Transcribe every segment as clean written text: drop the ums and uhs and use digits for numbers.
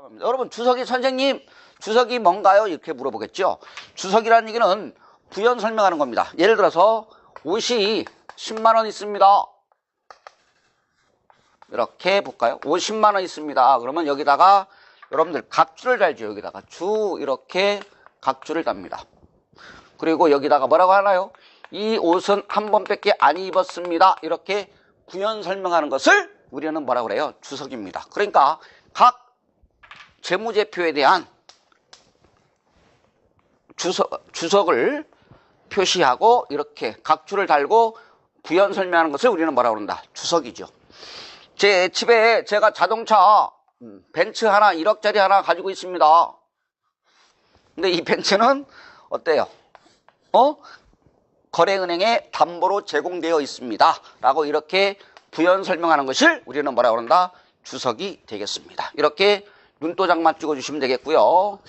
합니다. 여러분, 주석이 선생님, 주석이 뭔가요? 이렇게 물어보겠죠. 주석이라는 얘기는 부연 설명하는 겁니다. 예를 들어서 옷이 10만 원 있습니다. 이렇게 볼까요? 50만 원 있습니다. 그러면 여기다가 여러분들 각주를 달죠. 여기다가 주 이렇게 각주를 답니다. 그리고 여기다가 뭐라고 하나요? 이 옷은 한 번밖에 안 입었습니다. 이렇게 부연 설명하는 것을 우리는 뭐라고 그래요? 주석입니다. 그러니까 각 재무제표에 대한 주석을 표시하고 이렇게 각주를 달고 부연 설명하는 것을 우리는 뭐라고 그런다? 주석이죠. 제 집에 제가 자동차 벤츠 하나 1억짜리 하나 가지고 있습니다. 근데 이 벤츠는 어때요? 거래은행에 담보로 제공되어 있습니다. 라고 이렇게 부연 설명하는 것을 우리는 뭐라고 그런다? 주석이 되겠습니다. 이렇게 눈도장만 찍어주시면 되겠고요.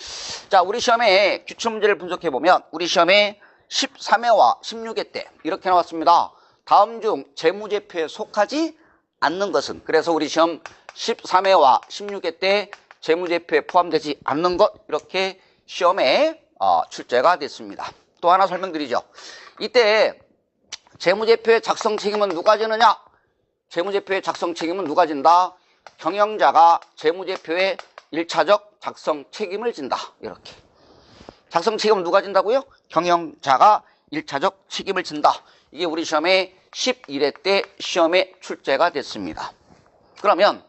자, 우리 시험에 기출문제를 분석해보면 우리 시험에 13회와 16회 때 이렇게 나왔습니다. 다음 중 재무제표에 속하지 않는 것은, 그래서 우리 시험 13회와 16회 때 재무제표에 포함되지 않는 것, 이렇게 시험에 출제가 됐습니다. 또 하나 설명드리죠. 이때 재무제표의 작성 책임은 누가 지느냐? 재무제표의 작성 책임은 누가 진다? 경영자가 재무제표의 1차적 작성 책임을 진다. 이렇게. 작성 책임은 누가 진다고요? 경영자가 1차적 책임을 진다. 이게 우리 시험에 11회 때 시험에 출제가 됐습니다. 그러면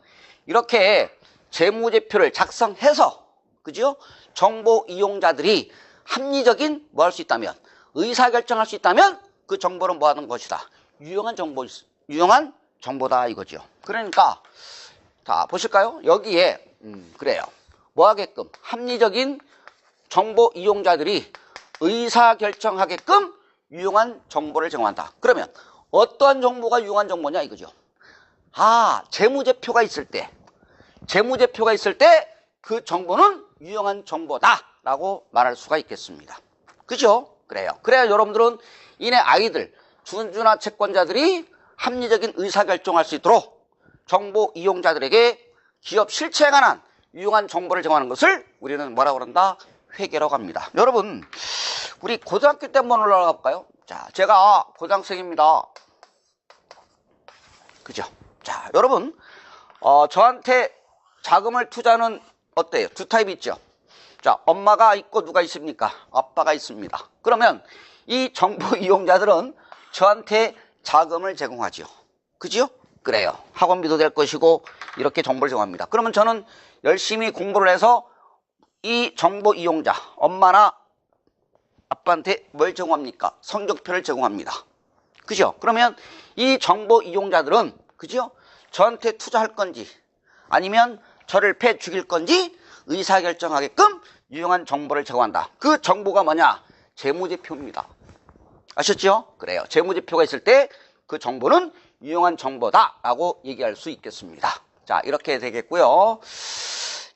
이렇게 재무제표를 작성해서, 그죠? 정보 이용자들이 합리적인 뭐 할 수 있다면, 의사결정할 수 있다면 그 정보는 뭐 하는 것이다? 유용한 정보다 이거죠. 그러니까 자, 보실까요? 여기에 그래요. 뭐 하게끔? 합리적인 정보 이용자들이 의사결정하게끔 유용한 정보를 제공한다. 그러면 어떠한 정보가 유용한 정보냐 이거죠. 재무제표가 있을 때 그 정보는 유용한 정보다라고 말할 수가 있겠습니다. 그죠? 그래요. 그래야 여러분들은 이내 아이들, 주주나 채권자들이 합리적인 의사결정할 수 있도록 정보 이용자들에게 기업 실체에 관한 유용한 정보를 제공하는 것을 우리는 뭐라고 그런다? 회계라고 합니다. 여러분, 우리 고등학교 때 한번 올라가 볼까요? 자, 제가 고등학생입니다. 그죠? 자, 여러분, 저한테 자금을 투자하는 어때요? 두 타입 있죠? 자, 엄마가 있고 누가 있습니까? 아빠가 있습니다. 그러면 이 정보 이용자들은 저한테 자금을 제공하죠. 그죠? 그래요. 학원비도 될 것이고 이렇게 정보를 제공합니다. 그러면 저는 열심히 공부를 해서 이 정보 이용자, 엄마나 아빠한테 뭘 제공합니까? 성적표를 제공합니다. 그죠? 그러면 이 정보 이용자들은, 그죠? 저한테 투자할 건지 아니면 저를 패 죽일 건지 의사결정하게끔 유용한 정보를 제공한다. 그 정보가 뭐냐? 재무제표입니다. 아셨죠? 그래요. 재무제표가 있을 때 그 정보는 유용한 정보다라고 얘기할 수 있겠습니다. 자, 이렇게 되겠고요.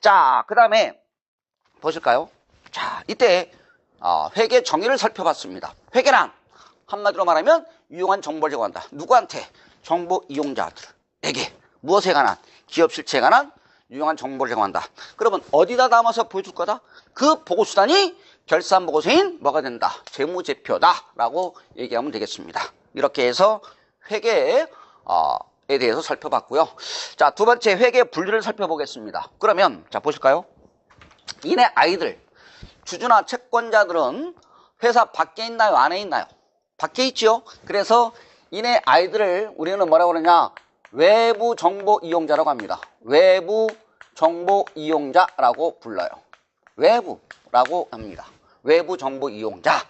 자, 그 다음에 보실까요? 자, 이때 회계 정의를 살펴봤습니다. 회계란 한마디로 말하면 유용한 정보를 제공한다. 누구한테? 정보 이용자들에게. 무엇에 관한? 기업 실체에 관한 유용한 정보를 제공한다. 그러면 어디다 담아서 보여줄 거다? 그 보고수단이 결산보고서인 뭐가 된다? 재무제표다라고 얘기하면 되겠습니다. 이렇게 해서 회계에 대해서 살펴봤고요. 자, 두 번째 회계 분류를 살펴보겠습니다. 그러면 자, 보실까요? 이내 아이들, 주주나 채권자들은 회사 밖에 있나요? 안에 있나요? 밖에 있죠. 그래서 이내 아이들을 우리는 뭐라고 그러냐? 외부 정보 이용자라고 합니다. 외부 정보 이용자라고 불러요. 외부라고 합니다. 외부 정보 이용자.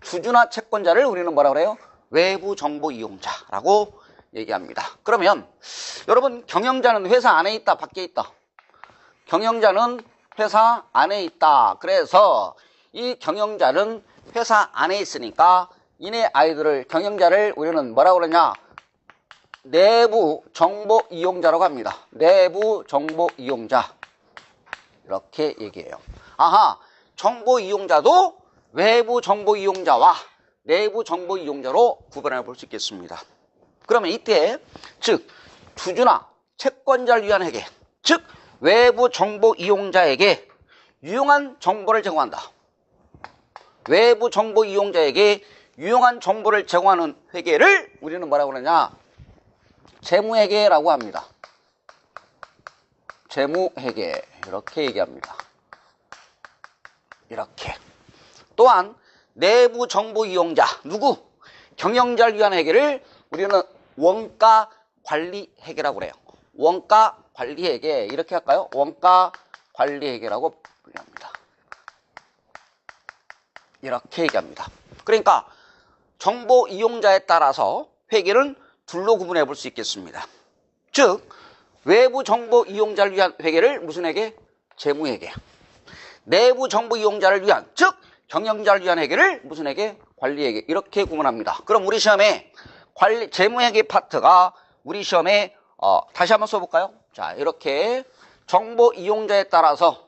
주주나 채권자를 우리는 뭐라고 그래요? 외부 정보 이용자라고 얘기합니다. 그러면 여러분, 경영자는 회사 안에 있다, 밖에 있다? 경영자는 회사 안에 있다. 그래서 이 경영자는 회사 안에 있으니까 이내 아이들을, 경영자를 우리는 뭐라고 그러냐? 내부 정보 이용자라고 합니다. 내부 정보 이용자. 이렇게 얘기해요. 정보 이용자도 외부 정보 이용자와 내부 정보 이용자로 구분해 볼 수 있겠습니다. 그러면 이때 즉 주주나 채권자를 위한 회계, 즉 외부 정보 이용자에게 유용한 정보를 제공한다. 외부 정보 이용자에게 유용한 정보를 제공하는 회계를 우리는 뭐라고 그러냐? 재무회계라고 합니다. 재무회계 이렇게 얘기합니다. 이렇게. 또한 내부 정보 이용자 누구? 경영자를 위한 회계를 우리는 원가 관리 회계라고 그래요. 원가 관리 회계 이렇게 할까요? 원가 관리 회계라고 불립니다. 이렇게 얘기합니다. 그러니까 정보 이용자에 따라서 회계는 둘로 구분해 볼 수 있겠습니다. 즉 외부 정보 이용자를 위한 회계를 무슨 회계? 재무회계. 내부 정보 이용자를 위한, 즉 경영자를 위한 회계를 무슨 회계? 관리회계. 이렇게 구분합니다. 그럼 우리 시험에 재무회계 파트가 우리 시험에 다시 한번 써볼까요? 자, 이렇게 정보 이용자에 따라서